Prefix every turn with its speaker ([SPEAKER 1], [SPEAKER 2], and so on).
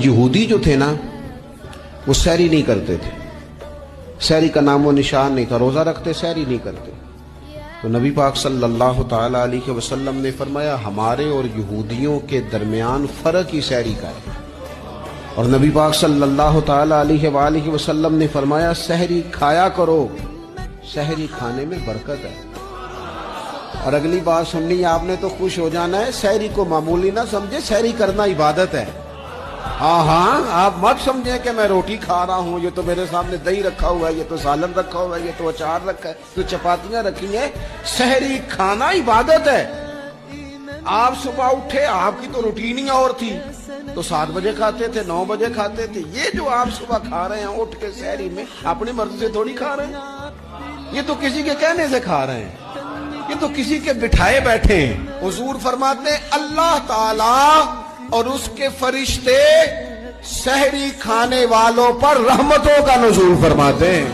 [SPEAKER 1] یہودی جو تھے نا وہ سحری نہیں کرتے تھے، سحری کا نام و نشان نہیں تھا، روزہ رکھتے سحری نہیں کرتے. تو نبی پاک صلی اللہ تعالی علیہ وسلم نے فرمایا ہمارے اور یہودیوں کے درمیان فرق ہی سحری کا ہے. اور نبی پاک صلی اللہ تعالی علیہ وآلہ وسلم نے فرمایا سحری کھایا کرو، سحری کھانے میں برکت ہے. اور اگلی بات سننی ہے آپ نے تو خوش ہو جانا ہے، سحری کو معمولی نہ سمجھے، سحری کرنا عبادت ہے. ہاں آپ مت سمجھیں کہ میں روٹی کھا رہا ہوں، یہ تو میرے سامنے دہی رکھا ہوا ہے، یہ تو سالن رکھا ہوا ہے، یہ تو اچار رکھا ہے، تو چپاتیاں رکھی ہیں. سحری کھانا عبادت ہے. آپ صبح اٹھے، آپ کی تو روٹین ہی اور تھی، تو 7 بجے کھاتے تھے، 9 بجے کھاتے تھے. یہ جو آپ صبح کھا رہے ہیں اٹھ کے سحری میں، اپنی مرضی سے تھوڑی کھا رہے ہیں، یہ تو کسی کے کہنے سے کھا رہے ہیں، یہ تو کسی کے بٹھائے بیٹھے ہیں. حضور فرماتے ہیں اللہ تعالی اور اس کے فرشتے سحری کھانے والوں پر رحمتوں کا نزول فرماتے ہیں.